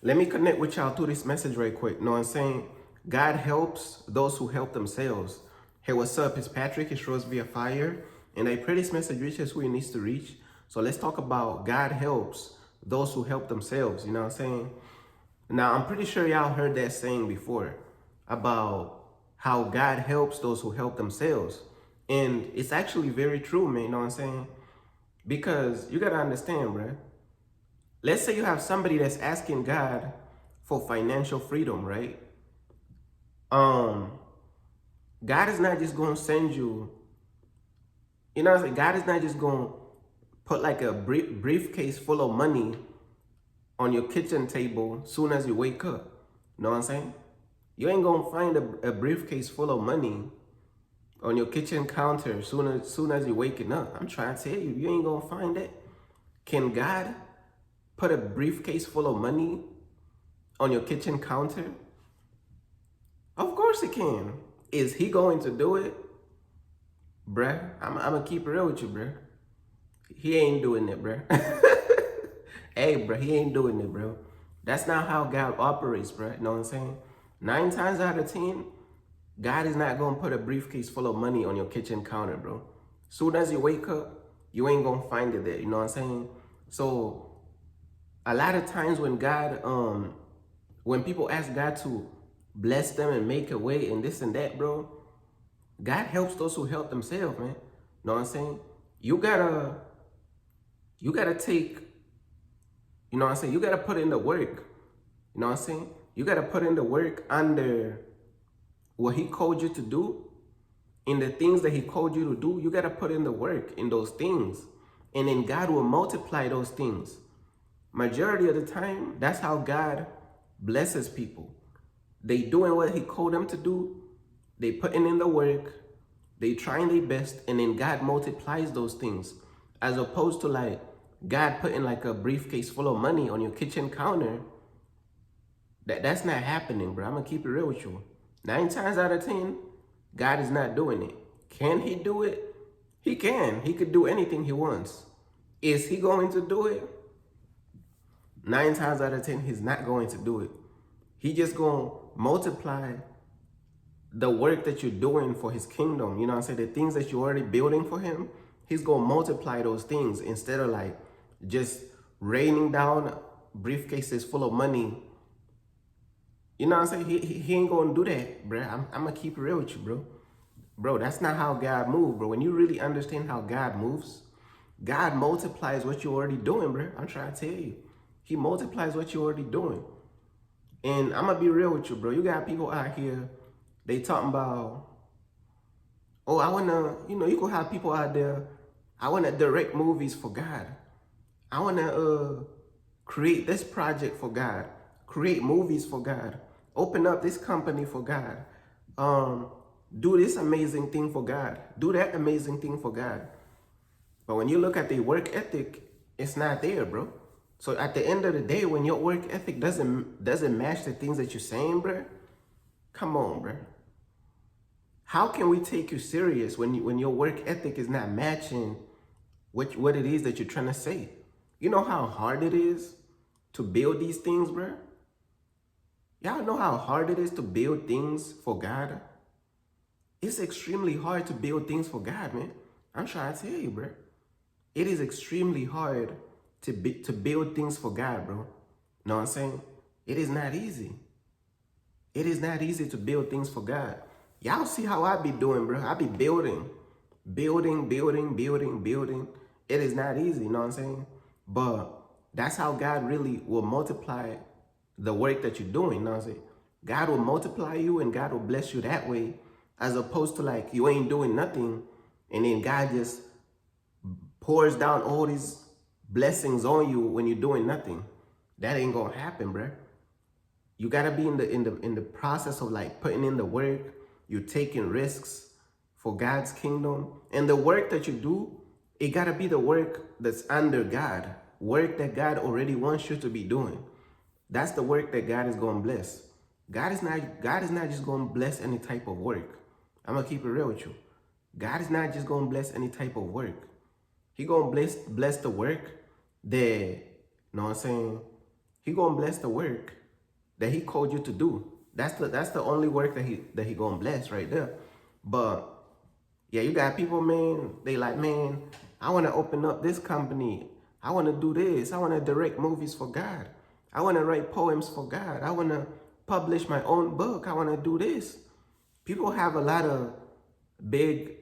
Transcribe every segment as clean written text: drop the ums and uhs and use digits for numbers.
Let me connect with y'all through this message right quick. You know what I'm saying? God helps those who help themselves. Hey, what's up? It's Patrick. It's Rose via Fire. And I pray this message reaches who it needs to reach. So let's talk about God helps those who help themselves. You know what I'm saying? Now, I'm pretty sure y'all heard that saying before about how God helps those who help themselves. And it's actually very true, man. You know what I'm saying? Because you got to understand, bro. Let's say you have somebody that's asking God for financial freedom, right? Um, God is not just going to send you, you know what I'm saying? God is not just going to put like a briefcase full of money on your kitchen table soon as you wake up. You know what I'm saying? You ain't going to find a briefcase full of money on your kitchen counter soon as you're waking up. I'm trying to tell you, you ain't going to find it. Can God put a briefcase full of money on your kitchen counter? Of course he can. Is he going to do it? Bruh, I'm going to keep it real with you, bruh. He ain't doing it, bruh. Hey, bruh, he ain't doing it, bro. That's not how God operates, bruh. You know what I'm saying? 9 times out of 10, God is not going to put a briefcase full of money on your kitchen counter, bro. Soon as you wake up, you ain't going to find it there. You know what I'm saying? So, a lot of times when people ask God to bless them and make a way and this and that, bro, God helps those who help themselves, man. Know what I'm saying? You gotta take, you know what I'm saying? You gotta put in the work. You know what I'm saying? You gotta put in the work under what he called you to do. In the things that he called you to do, you gotta put in the work in those things. And then God will multiply those things. Majority of the time, that's how God blesses people. They doing what he called them to do. They putting in the work. They trying their best, and then God multiplies those things. As opposed to like God putting like a briefcase full of money on your kitchen counter. That's not happening, bro. I'm gonna keep it real with you. 9 times out of 10, God is not doing it. Can he do it? He can. He could do anything he wants. Is he going to do it? 9 times out of 10, he's not going to do it. He just gonna multiply the work that you're doing for his kingdom. You know what I'm saying? The things that you're already building for him, he's gonna multiply those things instead of like just raining down briefcases full of money. You know what I'm saying? He ain't gonna do that, bro. I'm gonna keep it real with you, bro. Bro, that's not how God moves, bro. When you really understand how God moves, God multiplies what you're already doing, bro. I'm trying to tell you. He multiplies what you're already doing. And I'm gonna be real with you, bro. You got people out here, they talking about, oh, I wanna, you could have people out there, I wanna direct movies for God. I wanna create this project for God, create movies for God, open up this company for God, do this amazing thing for God, do that amazing thing for God. But when you look at the work ethic, it's not there, bro. So at the end of the day, when your work ethic doesn't match the things that you're saying, bro, come on, bro. How can we take you serious when your work ethic is not matching what it is that you're trying to say? You know how hard it is to build these things, bro? Y'all know how hard it is to build things for God? It's extremely hard to build things for God, man. I'm trying to tell you, bro. It is extremely hard to build things for God, bro. Know what I'm saying? It is not easy. It is not easy to build things for God. Y'all see how I be doing, bro. I be building. It is not easy, you know what I'm saying? But that's how God really will multiply the work that you're doing, you know what I'm saying? God will multiply you and God will bless you that way, as opposed to like you ain't doing nothing and then God just pours down all these blessings on you when you're doing nothing. That ain't gonna happen, bro. You gotta be in the process of like putting in the work. You're taking risks for God's kingdom, and the work that you do, it gotta be the work that's under God, work that God already wants you to be doing. That's the work that God is gonna bless. God is not just gonna bless any type of work. I'm gonna keep it real with you. God is not just gonna bless any type of work. He gonna bless the work that, you know what I'm saying, He gonna bless the work that he called you to do. That's the only work that he gonna bless right there. But yeah, you got people, man, they like, man, I wanna open up this company. I wanna do this. I wanna direct movies for God. I wanna write poems for God. I wanna publish my own book. I wanna do this. People have a lot of big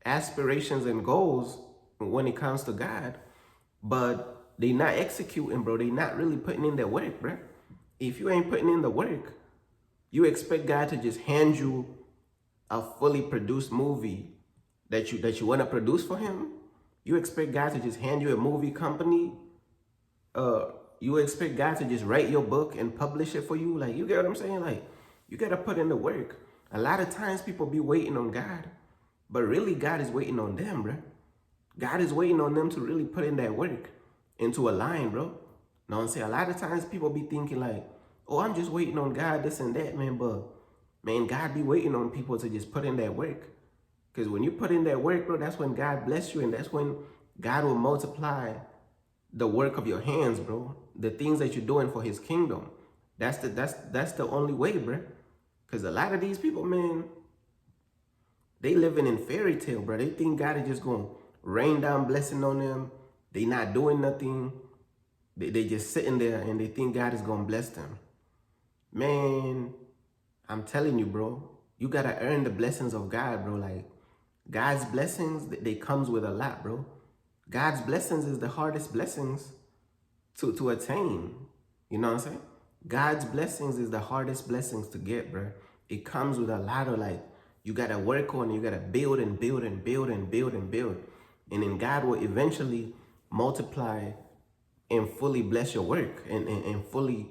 aspirations and goals when it comes to God, but they not executing, bro. They not really putting in their work, bro. If you ain't putting in the work, you expect God to just hand you a fully produced movie that you want to produce for him? You expect God to just hand you a movie company? You expect God to just write your book and publish it for you? Like, you get what I'm saying? Like, you got to put in the work. A lot of times people be waiting on God, but really God is waiting on them, bro. God is waiting on them to really put in that work into a line, bro. Know what I'm saying? A lot of times people be thinking like, oh, I'm just waiting on God, this and that, man. But, man, God be waiting on people to just put in that work. Because when you put in that work, bro, that's when God bless you. And that's when God will multiply the work of your hands, bro. The things that you're doing for his kingdom. That's the only way, bro. Because a lot of these people, man, they living in fairy tale, bro. They think God is just going to rain down blessing on them. They not doing nothing. They just sitting there and they think God is going to bless them. Man, I'm telling you, bro, you got to earn the blessings of God, bro. Like, God's blessings, they comes with a lot, bro. God's blessings is the hardest blessings to attain. You know what I'm saying? God's blessings is the hardest blessings to get, bro. It comes with a lot of, like, you got to work on it. You got to build and build and build and build and build. And then God will eventually multiply and fully bless your work and fully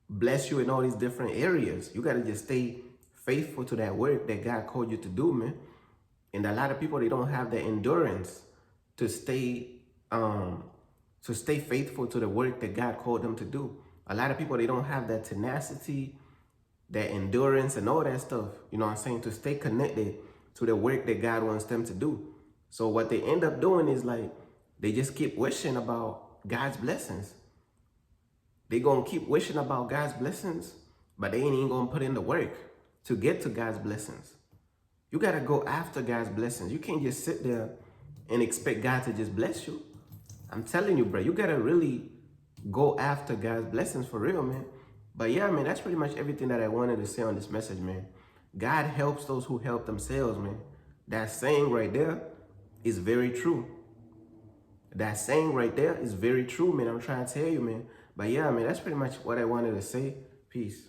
bless you in all these different areas. You got to just stay faithful to that work that God called you to do, man. And a lot of people, they don't have the endurance to stay faithful to the work that God called them to do. A lot of people, they don't have that tenacity, that endurance and all that stuff, you know what I'm saying, to stay connected to the work that God wants them to do. So what they end up doing is like, they just keep wishing about God's blessings. They gonna keep wishing about God's blessings, but they ain't even gonna put in the work to get to God's blessings. You got to go after God's blessings. You can't just sit there and expect God to just bless you. I'm telling you, bro, you got to really go after God's blessings for real, man. But yeah, man, that's pretty much everything that I wanted to say on this message, man. God helps those who help themselves, man. That saying right there is very true. That saying right there is very true, man. I'm trying to tell you, man. But yeah, man, that's pretty much what I wanted to say. Peace.